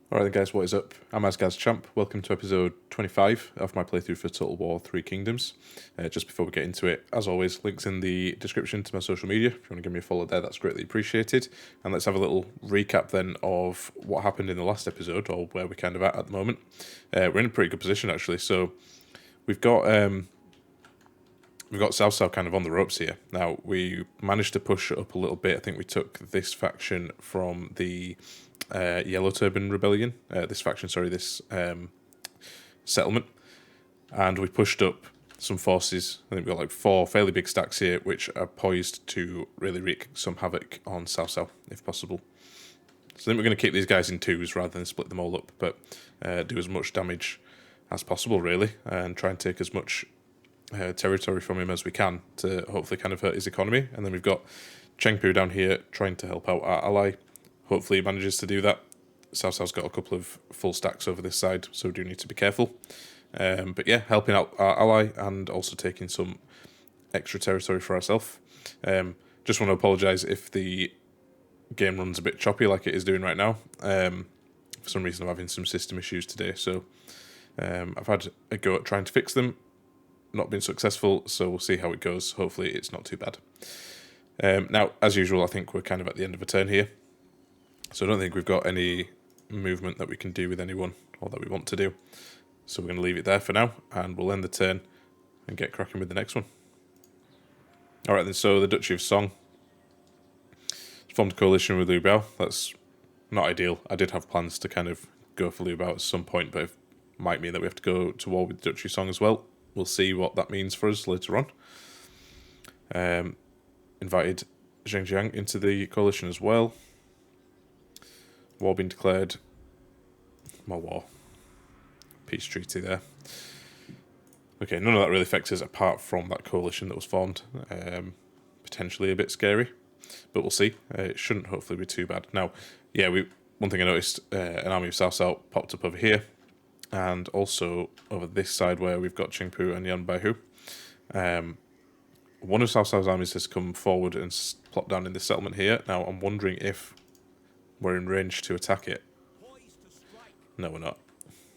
Alright then guys, what is up? I'm AsgardsChamp. Welcome to episode 25 of my playthrough for Total War 3 Kingdoms. Just before we get into it, as always, links in the description to my social media. If you want to give me a follow there, that's greatly appreciated. And let's have a little recap then of what happened in the last episode, or where we're kind of at the moment. We're in a pretty good position actually, so we've got South kind of on the ropes here. Now, we managed to push up a little bit. I think we took this faction from the Yellow Turban Rebellion. This settlement. And we pushed up some forces. I think we've got like 4 fairly big stacks here, which are poised to really wreak some havoc on South, if possible. So I think we're going to keep these guys in 2s rather than split them all up, but do as much damage as possible, really, and try and take as much territory from him as we can to hopefully kind of hurt his economy. And then we've got Chengpu down here trying to help out our ally. Hopefully he manages to do that. South's got a couple of full stacks over this side, so we do need to be careful. But yeah, helping out our ally and also taking some extra territory for ourselves. Just want to apologise if the game runs a bit choppy like it is doing right now. For some reason I'm having some system issues today, so I've had a go at trying to fix them. Not been successful, so we'll see how it goes. Hopefully it's not too bad. Now, as usual, I think we're kind of at the end of a turn here. So I don't think we've got any movement that we can do with anyone or that we want to do. So we're going to leave it there for now, and we'll end the turn and get cracking with the next one. Alright then, so the Duchy of Song formed a coalition with Liu Biao. That's not ideal. I did have plans to kind of go for Liu Biao at some point, but it might mean that we have to go to war with the Duchy of Song as well. We'll see what that means for us later on. Invited Sun Jian into the coalition as well. War being declared. More war. Peace treaty there. Okay, none of that really affects us apart from that coalition that was formed. Potentially a bit scary, but we'll see. It shouldn't hopefully be too bad. Now, yeah, one thing I noticed, an army of South popped up over here, and also over this side where we've got Qingpu and Yanbaihu. One of South's armies has come forward and plopped down in this settlement here. Now, I'm wondering if we're in range to attack it. No, we're not.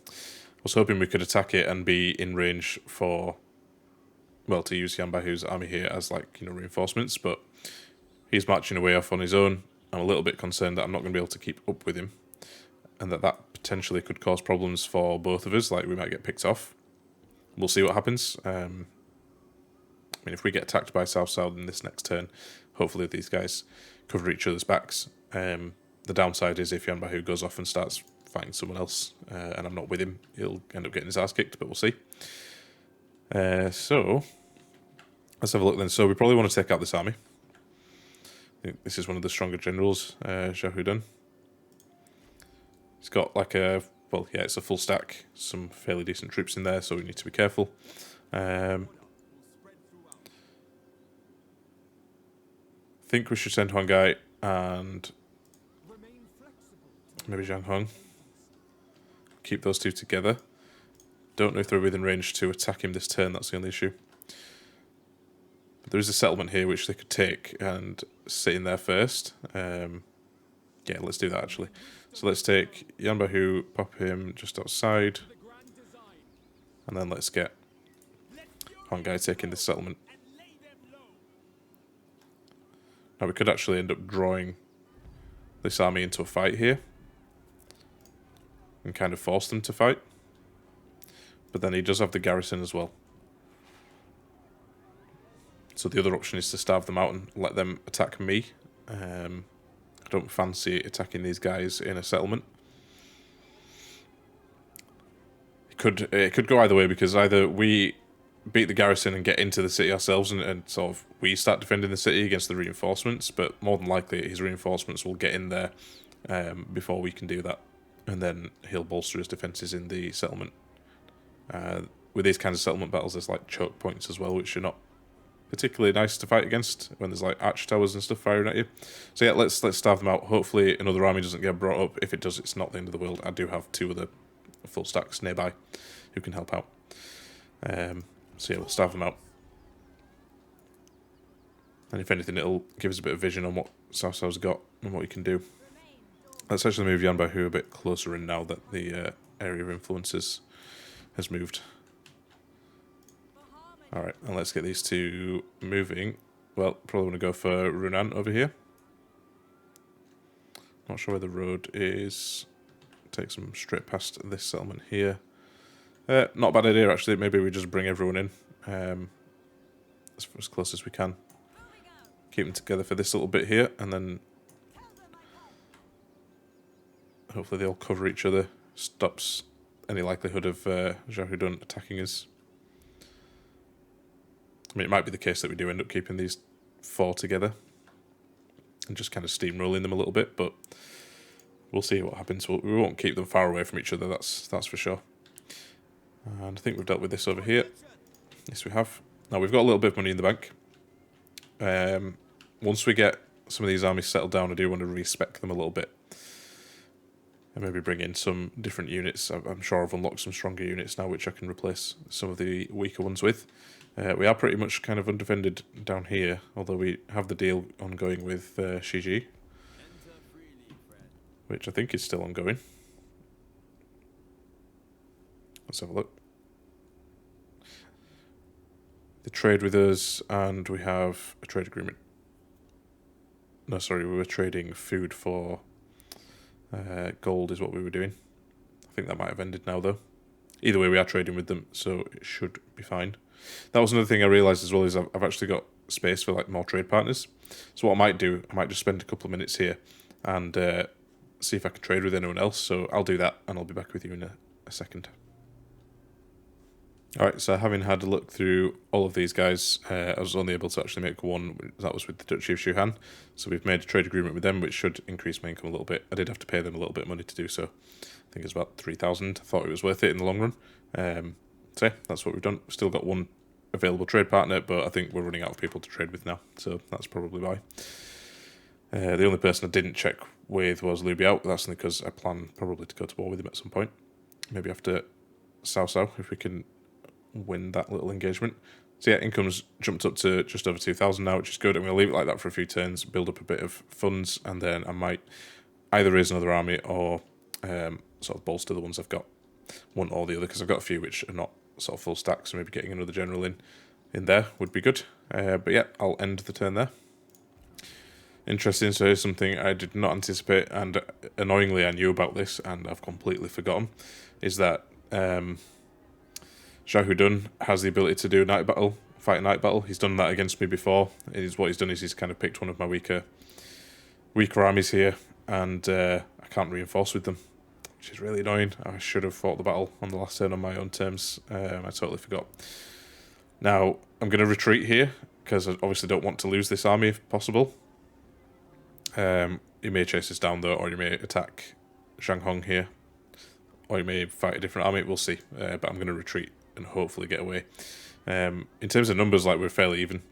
I was hoping we could attack it and be in range for, well, to use Yanbaihu's army here as, like, reinforcements, but he's marching away off on his own. I'm a little bit concerned that I'm not going to be able to keep up with him, and that potentially could cause problems for both of us, like we might get picked off. We'll see what happens. I mean, if we get attacked by South in this next turn, hopefully these guys cover each other's backs. The downside is if Yanbaihu goes off and starts fighting someone else, and I'm not with him, he'll end up getting his ass kicked, but we'll see. So, let's have a look then. So we probably want to take out this army. I think this is one of the stronger generals, Zhao Hudan. He's got like it's a full stack, some fairly decent troops in there, so we need to be careful. I think we should send Huangai and maybe Zhang Hong. Keep those two together. Don't know if they're within range to attack him this turn, that's the only issue. But there is a settlement here which they could take and sit in there first. Yeah, let's do that actually. So let's take Yanbaihu, pop him just outside. And then let's get Huangai taking this settlement. Now we could actually end up drawing this army into a fight here and kind of force them to fight. But then he does have the garrison as well. So the other option is to starve them out and let them attack me. I don't fancy attacking these guys in a settlement. It could go either way, because either we beat the garrison and get into the city ourselves and sort of we start defending the city against the reinforcements, but more than likely his reinforcements will get in there before we can do that, and then he'll bolster his defences in the settlement. With these kinds of settlement battles, there's like choke points as well, which are not particularly nice to fight against when there's like arch towers and stuff firing at you. So yeah, let's starve them out. Hopefully another army doesn't get brought up. If it does, it's not the end of the world. I do have 2 other full stacks nearby who can help out. So yeah, we'll starve them out. And if anything, it'll give us a bit of vision on what South's got and what he can do. Let's actually move Yan Hu a bit closer in now that the area of influences has moved. Alright, and let's get these two moving. Well, probably want to go for Runan over here. Not sure where the road is. Take some straight past this settlement here. Not a bad idea, actually. Maybe we just bring everyone in as close as we can. Keep them together for this little bit here, and then hopefully they'll cover each other. Stops any likelihood of Xiahou attacking us. I mean, it might be the case that we do end up keeping these four together and just kind of steamrolling them a little bit, but we'll see what happens. We won't keep them far away from each other, that's for sure. And I think we've dealt with this over here. Yes, we have. Now, we've got a little bit of money in the bank. Once we get some of these armies settled down, I do want to respec them a little bit. And maybe bring in some different units. I'm sure I've unlocked some stronger units now, which I can replace some of the weaker ones with. We are pretty much kind of undefended down here, although we have the deal ongoing with Shiji, which I think is still ongoing. Let's have a look. They trade with us, and we have a trade agreement. No, sorry, we were trading food for gold is what we were doing. I think that might have ended now, though. Either way, we are trading with them, so it should be fine. That was another thing I realised as well, is I've actually got space for like more trade partners. So what I might do, I might just spend a couple of minutes here and see if I can trade with anyone else. So I'll do that, and I'll be back with you in a second. Alright, so having had a look through all of these guys, I was only able to actually make one. That was with the Duchy of Shuhan. So we've made a trade agreement with them, which should increase my income a little bit. I did have to pay them a little bit of money to do so. I think it's about 3,000. I thought it was worth it in the long run. So yeah, that's what we've done. We've still got one available trade partner, but I think we're running out of people to trade with now. So that's probably why. The only person I didn't check with was Liu Biao. That's only because I plan probably to go to war with him at some point. Maybe after Cao Cao, if we can win that little engagement. So yeah, income's jumped up to just over 2,000 now, which is good. I'm going to leave it like that for a few turns, build up a bit of funds, and then I might either raise another army or sort of bolster the ones I've got, one or the other, because I've got a few which are not sort of full stack, so maybe getting another general in there would be good. But yeah, I'll end the turn there. Interesting, so here's something I did not anticipate, and annoyingly I knew about this and I've completely forgotten, is that Xiahou has the ability to do a night battle, fight a night battle. He's done that against me before. What he's done is he's kind of picked one of my weaker armies here, and I can't reinforce with them, which is really annoying. I should have fought the battle on the last turn on my own terms. I totally forgot. Now, I'm going to retreat here, because I obviously don't want to lose this army if possible. He may chase us down though, or he may attack Zhanghong here, or he may fight a different army, we'll see. But I'm going to retreat and hopefully get away. In terms of numbers, like, we're fairly even,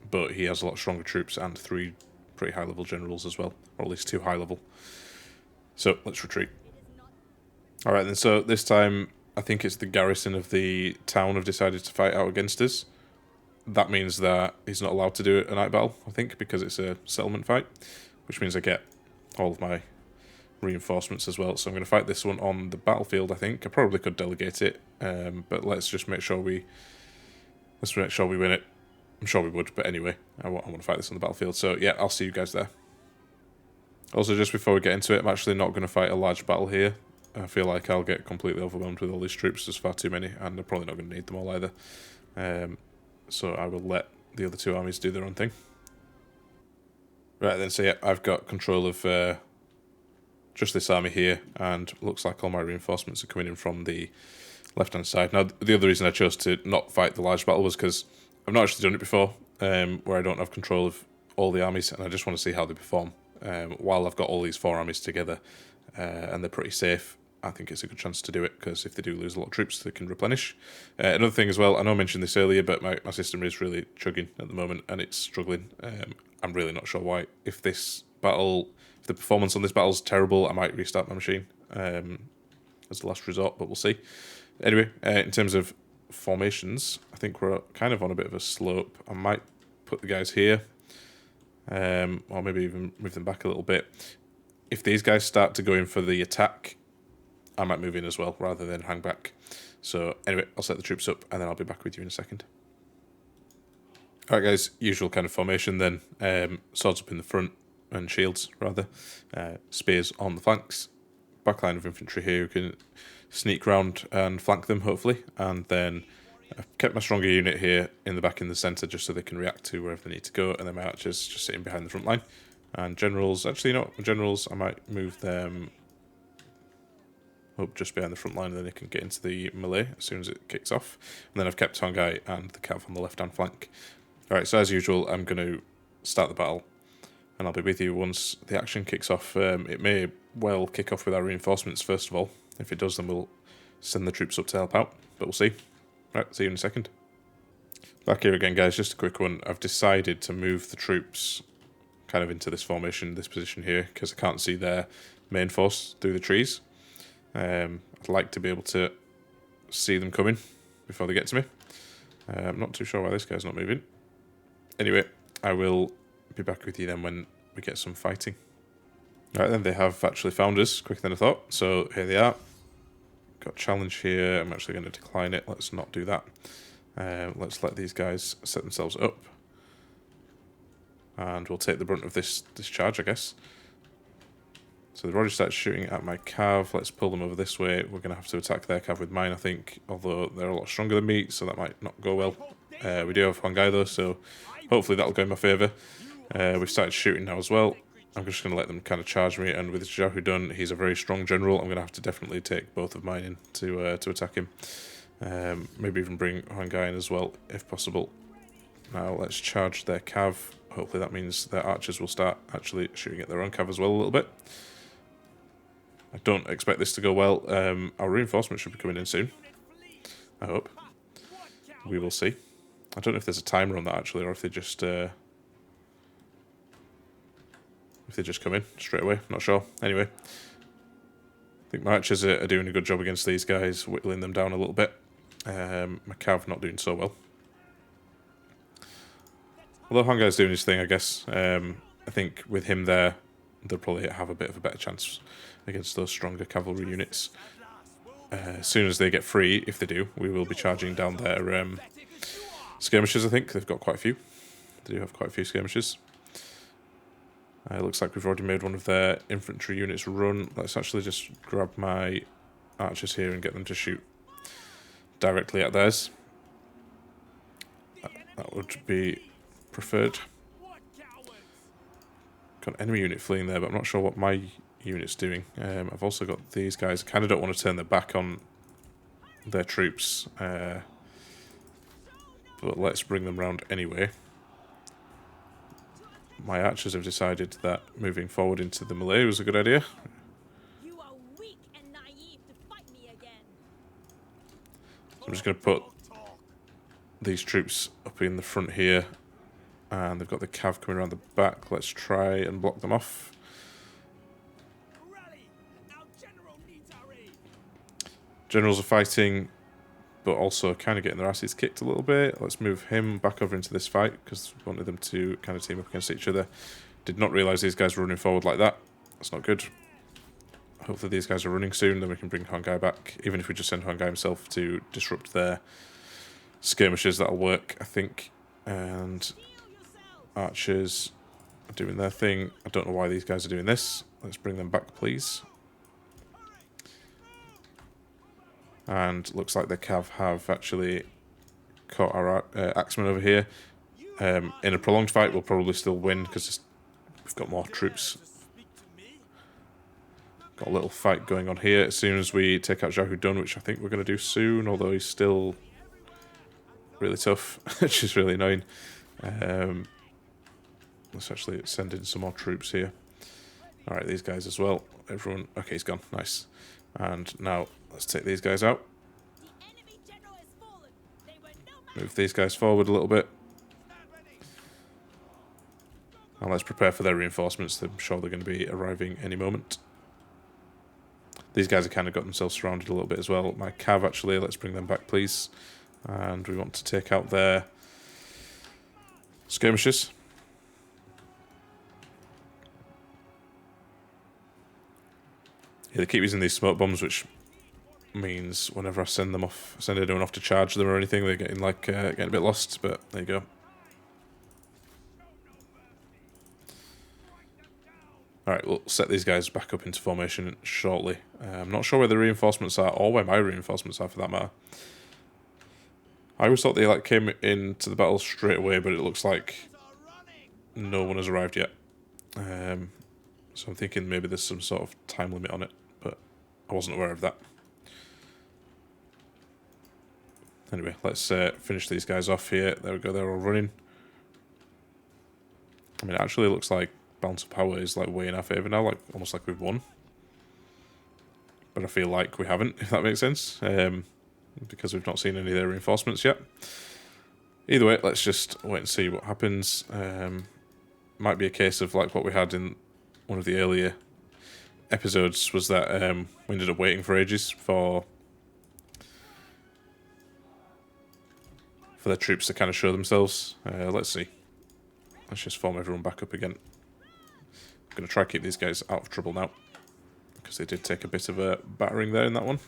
but he has a lot stronger troops and 3 pretty high level generals as well, or at least 2 high level. So let's retreat. Alright then, so this time I think it's the garrison of the town have decided to fight out against us. That means that he's not allowed to do a night battle, I think, because it's a settlement fight, which means I get all of my reinforcements as well. So I'm going to fight this one on the battlefield, I think. I probably could delegate it, but let's just make sure we win it. I'm sure we would, but anyway, I want to fight this on the battlefield. So yeah, I'll see you guys there. Also, just before we get into it, I'm actually not going to fight a large battle here. I feel like I'll get completely overwhelmed with all these troops. There's far too many, and I'm probably not going to need them all either. So I will let the other 2 armies do their own thing. Right then, so yeah, I've got control of just this army here, and looks like all my reinforcements are coming in from the left-hand side. Now, the other reason I chose to not fight the large battle was because I've not actually done it before, where I don't have control of all the armies, and I just want to see how they perform. While I've got all these 4 armies together, and they're pretty safe, I think it's a good chance to do it, because if they do lose a lot of troops, they can replenish. Another thing as well, I know I mentioned this earlier, but my system is really chugging at the moment, and it's struggling. I'm really not sure why. If the performance on this battle is terrible, I might restart my machine as the last resort, but we'll see. Anyway, in terms of formations, I think we're kind of on a bit of a slope. I might put the guys here, or maybe even move them back a little bit. if these guys start to go in for the attack, I might move in as well, rather than hang back. So anyway, I'll set the troops up, and then I'll be back with you in a second. Alright guys, usual kind of formation then. Swords up in the front, and shields, rather. Spears on the flanks. Backline of infantry here who can sneak round and flank them, hopefully. And then I've kept my stronger unit here in the back in the centre, just so they can react to wherever they need to go. And then my archers just sitting behind the front line. And generals, actually, you know what? Generals, I might move them up just behind the front line, and then they can get into the melee as soon as it kicks off. And then I've kept Hongai and the cav on the left-hand flank. Alright, so as usual, I'm going to start the battle, and I'll be with you once the action kicks off. It may well kick off with our reinforcements first of all. If it does, then we'll send the troops up to help out, but we'll see. Right, see you in a second. Back here again, guys, just a quick one. I've decided to move the troops kind of into this formation, this position here, because I can't see their main force through the trees. I'd like to be able to see them coming before they get to me. I'm not too sure why this guy's not moving. Anyway, I will be back with you then when we get some fighting. Right then, they have actually found us quicker than I thought, so here they are. Got challenge here. I'm actually going to decline it. Let's not do that. Let's let these guys set themselves up. And we'll take the brunt of this charge, I guess. So they've already started shooting at my cav. Let's pull them over this way. We're going to have to attack their cav with mine, I think. Although they're a lot stronger than me, so that might not go well. We do have Hongai though, so hopefully that'll go in my favour. We've started shooting now as well. I'm just going to let them kind of charge me. And with Xiahou Dun, he's a very strong general. I'm going to have to definitely take both of mine in to attack him. Maybe even bring Hongai in as well, if possible. Now let's charge their cav. Hopefully that means their archers will start actually shooting at their own cav as well a little bit. I don't expect this to go well. Our reinforcements should be coming in soon, I hope. We will see. I don't know if there's a timer on that actually, or if they just come in straight away. Not sure. Anyway, I think my archers are doing a good job against these guys, whittling them down a little bit. My cav not doing so well. Although Hongai's doing his thing, I guess. I think with him there, they'll probably have a bit of a better chance against those stronger cavalry units. As soon as they get free, if they do, we will be charging down their skirmishers, I think. They've got quite a few. They do have quite a few skirmishers. It looks like we've already made one of their infantry units run. Let's actually just grab my archers here and get them to shoot directly at theirs. That would be preferred. Got an enemy unit fleeing there, but I'm not sure what my unit's doing. I've also got these guys. I kind of don't want to turn their back on their troops, but let's bring them round anyway. My archers have decided that moving forward into the melee was a good idea. You are weak and naive to fight me again. So I'm just going to put these troops up in the front here, and they've got the cav coming around the back. Let's try and block them off. Generals are fighting, but also kind of getting their asses kicked a little bit. Let's move him back over into this fight, because we wanted them to kind of team up against each other. Did not realise these guys were running forward like that. That's not good. Hopefully these guys are running soon, then we can bring Hongai back. Even if we just send Hongai himself to disrupt their skirmishers, that'll work, I think. And archers are doing their thing. I don't know why these guys are doing this. Let's bring them back, please. And looks like the cav have actually caught our axemen over here. In a prolonged fight, we'll probably still win because we've got more troops. Got a little fight going on here as soon as we take out Xiahou Dun, which I think we're going to do soon, although he's still really tough, which is really annoying. Let's actually send in some more troops here. Alright, these guys as well. Everyone... Okay, he's gone. Nice. And now, let's take these guys out. Move these guys forward a little bit. And let's prepare for their reinforcements. I'm sure they're going to be arriving any moment. These guys have kind of got themselves surrounded a little bit as well. My cav, actually, let's bring them back, please. And we want to take out their skirmishers. Yeah, they keep using these smoke bombs, which means whenever I send anyone off to charge them or anything, they're getting like getting a bit lost. But there you go. All right, we'll set these guys back up into formation shortly. I'm not sure where the reinforcements are, or where my reinforcements are for that matter. I always thought they like came into the battle straight away, but it looks like no one has arrived yet. So I'm thinking maybe there's some sort of time limit on it, but I wasn't aware of that. Anyway, let's finish these guys off here. There we go, they're all running. I mean, it actually looks like balance of power is like way in our favour now, like almost like we've won. But I feel like we haven't, if that makes sense, because we've not seen any of their reinforcements yet. Either way, let's just wait and see what happens. Might be a case of like what we had in one of the earlier episodes, was that we ended up waiting for ages for their troops to kind of show themselves. Let's see. Let's just form everyone back up again. I'm going to try to keep these guys out of trouble now, because they did take a bit of a battering there in that one.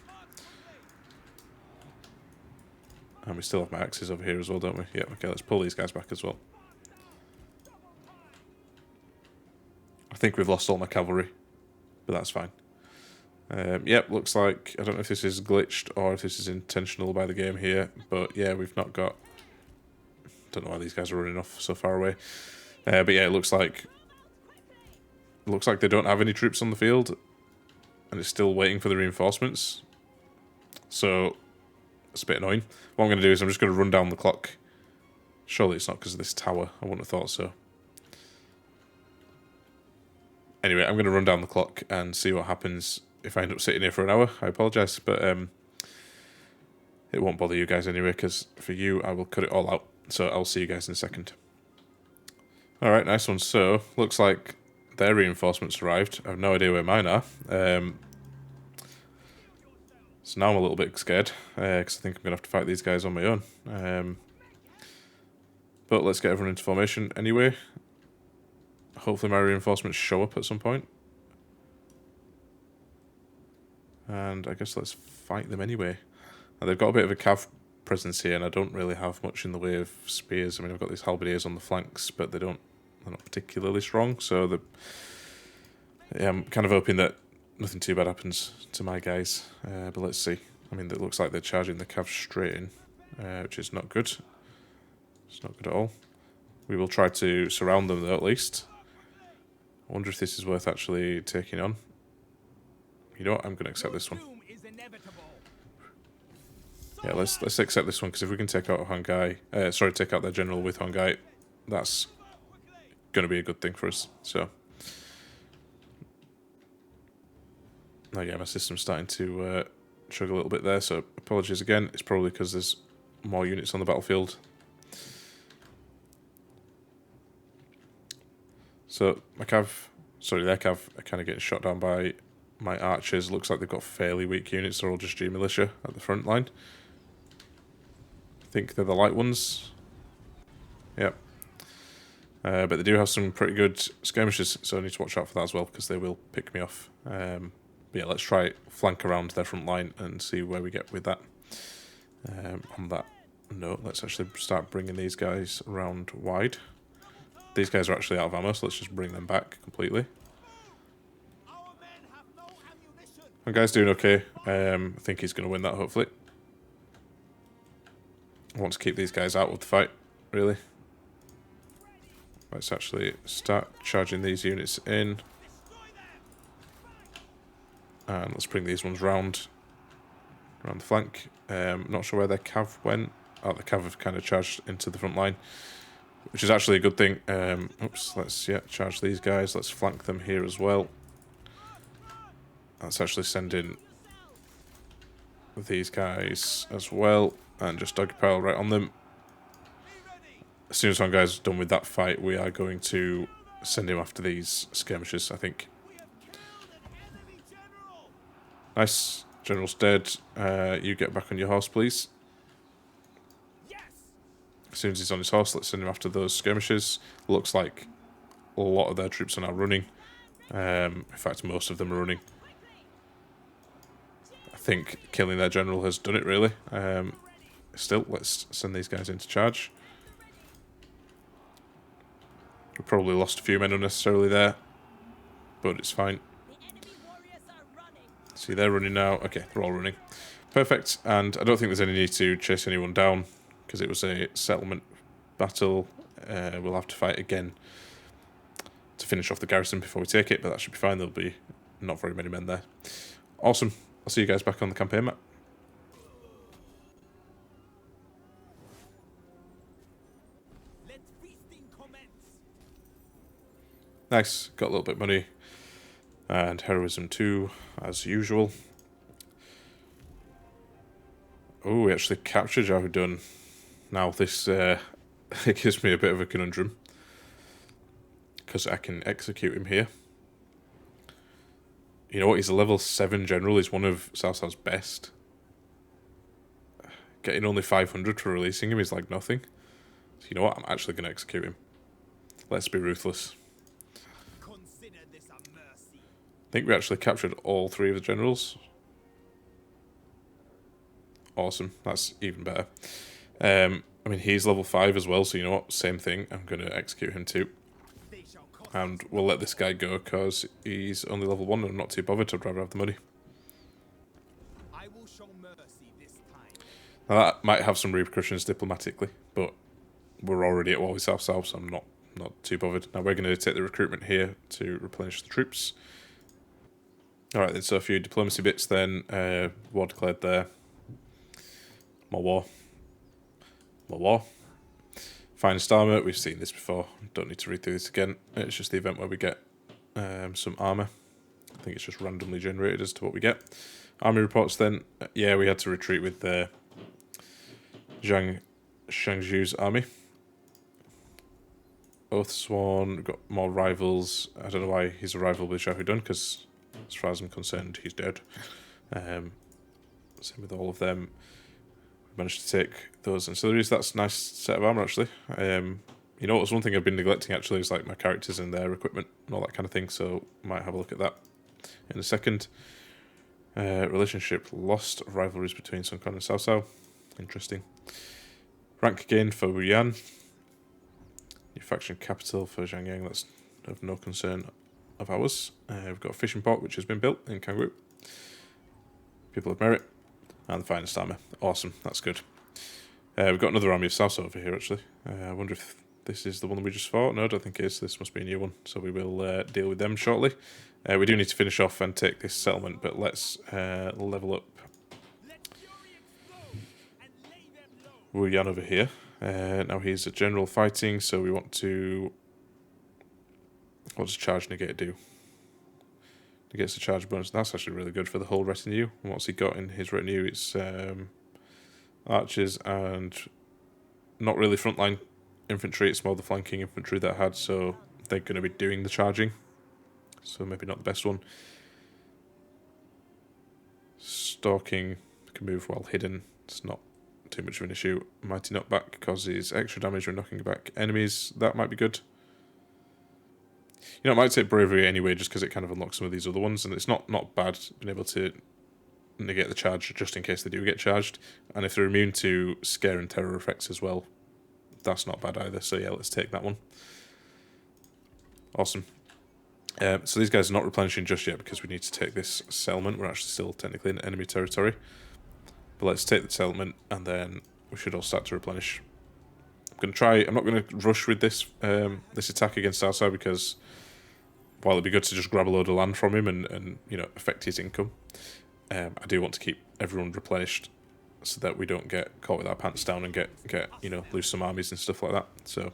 And we still have my axes over here as well, don't we? Yeah, okay, let's pull these guys back as well. I think we've lost all my cavalry, but that's fine. Yep, looks like, I don't know if this is glitched or if this is intentional by the game here, but yeah, we've not got... Don't know why these guys are running off so far away. But yeah, it looks like they don't have any troops on the field, and it's still waiting for the reinforcements. So it's a bit annoying. What I'm going to do is I'm just going to run down the clock. Surely it's not because of this tower. I wouldn't have thought so. Anyway, I'm going to run down the clock and see what happens if I end up sitting here for an hour. I apologise, but it won't bother you guys anyway, because for you, I will cut it all out. So I'll see you guys in a second. Alright, nice one. So, looks like their reinforcements arrived. I have no idea where mine are. So now I'm a little bit scared, because I think I'm going to have to fight these guys on my own. But let's get everyone into formation anyway. Hopefully my reinforcements show up at some point. And I guess let's fight them anyway. Now, they've got a bit of a cav presence here, and I don't really have much in the way of spears. I mean, I've got these halberdiers on the flanks, but they're not particularly strong, so yeah, I'm kind of hoping that nothing too bad happens to my guys. But let's see. I mean, it looks like they're charging the cav straight in, which is not good. It's not good at all. We will try to surround them, though, at least. I wonder if this is worth actually taking on. You know what? I'm going to accept this one. Yeah, let's accept this one, because if we can take out take out their general with Hongai, that's going to be a good thing for us. So, oh yeah, my system's starting to chug a little bit there. So apologies again. It's probably because there's more units on the battlefield. So their cav are kind of getting shot down by my archers. Looks like they've got fairly weak units. They're all just G militia at the front line. I think they're the light ones. Yep. But they do have some pretty good skirmishers, so I need to watch out for that as well, because they will pick me off. But yeah, let's try flank around their front line and see where we get with that. On that note, let's actually start bringing these guys around wide. These guys are actually out of ammo, so let's just bring them back completely. One guy's doing okay. I think he's going to win that, hopefully. I want to keep these guys out of the fight, really. Let's actually start charging these units in. And let's bring these ones round the flank. Not sure where their cav went. Oh, the cav have kind of charged into the front line, which is actually a good thing. Oops, let's charge these guys. Let's flank them here as well. Let's actually send in these guys as well, and just doggy pile right on them. As soon as one guy's done with that fight, we are going to send him after these skirmishers, I think. Nice. General's dead. You get back on your horse, please. As soon as he's on his horse, let's send him after those skirmishers. Looks like a lot of their troops are now running. In fact, most of them are running. think killing their general has done it, really. Still, let's send these guys into charge. We probably lost a few men unnecessarily there, but it's fine. The enemy warriors are running. See, they're running now. Okay, they're all running. Perfect, and I don't think there's any need to chase anyone down, because it was a settlement battle. We'll have to fight again to finish off the garrison before we take it, but that should be fine. There'll be not very many men there. Awesome. I'll see you guys back on the campaign map. Let feasting commence. Nice, got a little bit of money. And heroism too, as usual. Oh, we actually captured Jahudun. Now this it gives me a bit of a conundrum, because I can execute him here. You know what, he's a level 7 general, he's one of Cao Cao's best. Getting only 500 for releasing him is like nothing. So you know what, I'm actually going to execute him. Let's be ruthless. Consider this a mercy. I think we actually captured all 3 of the generals. Awesome, that's even better. I mean, he's level 5 as well, so you know what, same thing, I'm going to execute him too. They shall cost And we'll let this guy go because he's only level 1 and I'm not too bothered. I'd rather have the money. I will show mercy this time. Now that might have some repercussions diplomatically, but we're already at war with Cao Cao, so I'm not too bothered. Now we're going to take the recruitment here to replenish the troops. Alright then, so a few diplomacy bits then. War declared there. More war. More war. Finest armour, we've seen this before. Don't need to read through this again. It's just the event where we get some armour. I think it's just randomly generated as to what we get. Army reports then. Yeah, we had to retreat with Zhang Shangzhu's army. Oathsworn, we've got more rivals. I don't know why he's a rival with Jahudun, because as far as I'm concerned, he's dead. Same with all of them. We managed to take those ancillaries. That's a nice set of armour, actually. You know, it's one thing I've been neglecting, actually, is like my characters and their equipment and all that kind of thing, so might have a look at that in a second. Relationship lost. Rivalries between Sun Quan and Cao Cao. Interesting. Rank gained for Wu Yan. New faction capital for Zhangyang. That's of no concern of ours. We've got a fishing port which has been built in Kangwu. People of merit. And the finest armour. Awesome, that's good. We've got another army of Cao Cao over here, actually. I wonder if this is the one that we just fought. No, I don't think it is. This must be a new one. So we will deal with them shortly. We do need to finish off and take this settlement, but let's level up Wu Yan over here. Now he's a general fighting, so we want to... What does charge negate do? Negates the charge bonus. That's actually really good for the whole retinue. And what's he got in his retinue? It's archers and not really frontline infantry. It's more the flanking infantry that I had, so they're going to be doing the charging. So maybe not the best one. Stalking can move while hidden. It's not too much of an issue. Mighty knockback causes extra damage when knocking back enemies. That might be good. You know, it might take bravery anyway, just because it kind of unlocks some of these other ones, and it's not bad being able to negate the charge just in case they do get charged. And if they're immune to scare and terror effects as well, that's not bad either. So yeah, let's take that one. Awesome. So these guys are not replenishing just yet because we need to take this settlement. We're actually still technically in enemy territory. But let's take the settlement and then we should all start to replenish. I'm not going to rush with this this attack against Cao Cao because while it'd be good to just grab a load of land from him and you know, affect his income, I do want to keep everyone replenished so that we don't get caught with our pants down and get you know, lose some armies and stuff like that. So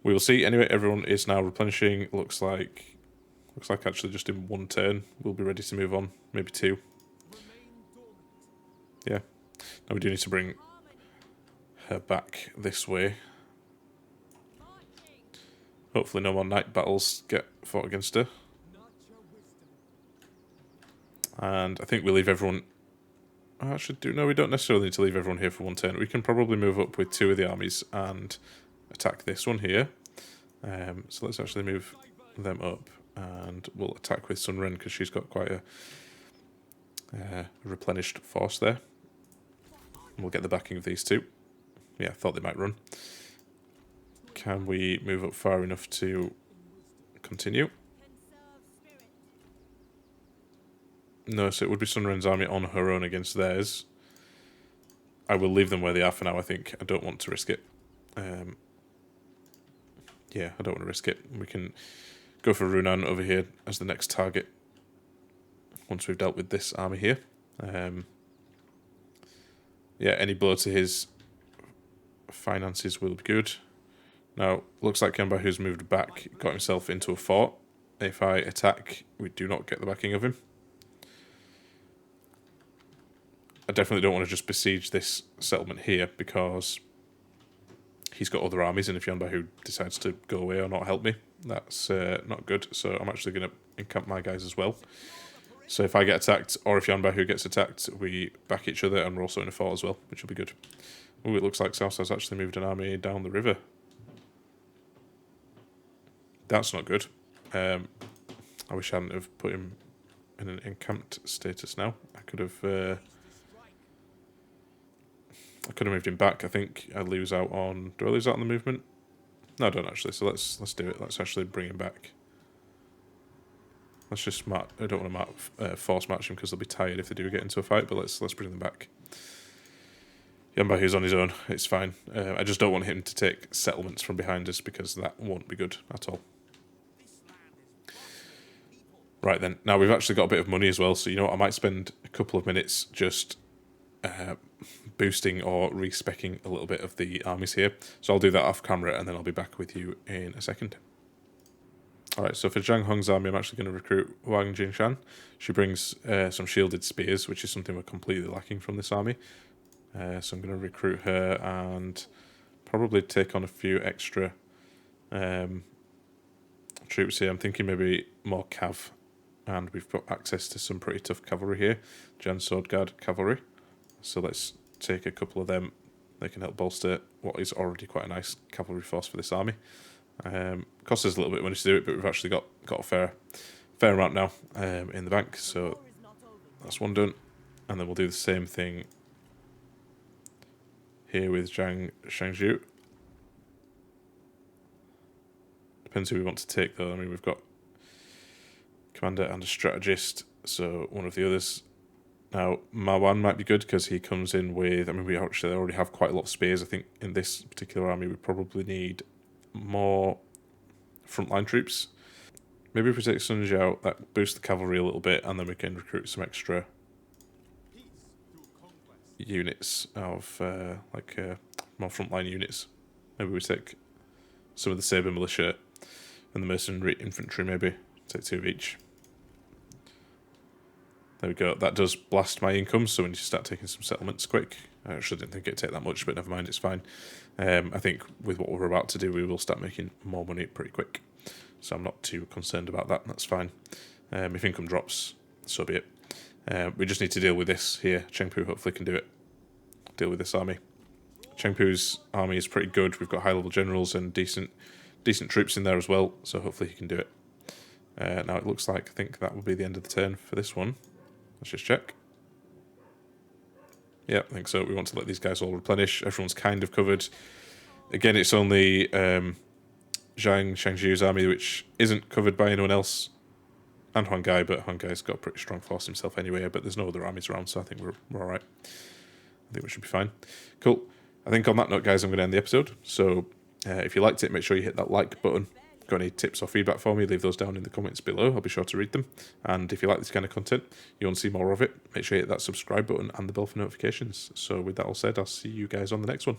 we will see. Anyway, everyone is now replenishing. Looks like actually just in one turn we'll be ready to move on, maybe two. Yeah. Now we do need to bring her back this way. Hopefully no more night battles get fought against her. And I think we leave everyone... Actually, we don't necessarily need to leave everyone here for one turn. We can probably move up with two of the armies and attack this one here. So let's actually move them up and we'll attack with Sun Ren because she's got quite replenished force there. We'll get the backing of these two. Yeah, thought they might run. Can we move up far enough to continue? No, so it would be Sun Jian's army on her own against theirs. I will leave them where they are for now, I think. I don't want to risk it. Yeah, I don't want to risk it. We can go for Runan over here as the next target once we've dealt with this army here. Yeah, any blow to his finances will be good. Now, looks like Kenbahu's moved back, got himself into a fort. If I attack, we do not get the backing of him. I definitely don't want to just besiege this settlement here because he's got other armies, and if Yanbahu decides to go away or not help me, that's not good. So I'm actually going to encamp my guys as well. So if I get attacked, or if Yanbahu gets attacked, we back each other, and we're also in a fort as well, which will be good. Oh, it looks like Southside's actually moved an army down the river. That's not good. I wish I hadn't have put him in an encamped status now. I could have moved him back. I think I lose out on... Do I lose out on the movement? No, I don't actually. So let's do it. Let's actually bring him back. Let's just mark... I don't want to force match him because they'll be tired if they do get into a fight, but let's bring them back. Yanbahu's on his own. It's fine. I just don't want him to take settlements from behind us because that won't be good at all. Right then. Now we've actually got a bit of money as well, so you know what? I might spend a couple of minutes just boosting or respecking a little bit of the armies here. So I'll do that off camera and then I'll be back with you in a second. Alright, so for Zhang Hong's army, I'm actually going to recruit Wang Jingshan. She brings some shielded spears, which is something we're completely lacking from this army. So I'm going to recruit her and probably take on a few extra troops here. I'm thinking maybe more cav, and we've got access to some pretty tough cavalry here. Jan Sword Guard cavalry. So let's take a couple of them. They can help bolster what is already quite a nice cavalry force for this army. Costs us a little bit of money to do it, but we've actually got a fair amount now in the bank. So that's one done. And then we'll do the same thing here with Zhang Shangzhu. Depends who we want to take though. I mean, we've got commander and a strategist, so one of the others. Now, Marwan might be good because he comes in with... I mean, we actually already have quite a lot of spears. I think in this particular army we probably need more frontline troops. Maybe if we take Sun Jian, that boosts the cavalry a little bit, and then we can recruit some extra units of, more frontline units. Maybe we take some of the Sabre militia and the mercenary infantry, maybe. Take 2 of each. There we go. That does blast my income, so we need to start taking some settlements quick. I actually didn't think it'd take that much, but never mind, it's fine. I think with what we're about to do, we will start making more money pretty quick. So I'm not too concerned about that, that's fine. If income drops, so be it. We just need to deal with this here. Chengpu hopefully can do it. Deal with this army. Chengpu's army is pretty good. We've got high-level generals and decent troops in there as well, so hopefully he can do it. Now it looks like I think that will be the end of the turn for this one. Let's just check. Yeah, I think so. We want to let these guys all replenish. Everyone's kind of covered. Again, it's only Zhang Shangzhu's army which isn't covered by anyone else, and Huang Gai, but Huang Gai's got a pretty strong force himself anyway, but there's no other armies around, so I think we're alright. I think we should be fine. Cool. I think on that note, guys, I'm going to end the episode. So if you liked it, make sure you hit that like button. Got any tips or feedback for me, leave those down in the comments below. I'll be sure to read them. And if you like this kind of content, you want to see more of it, make sure you hit that subscribe button and the bell for notifications. So with that all said, I'll see you guys on the next one.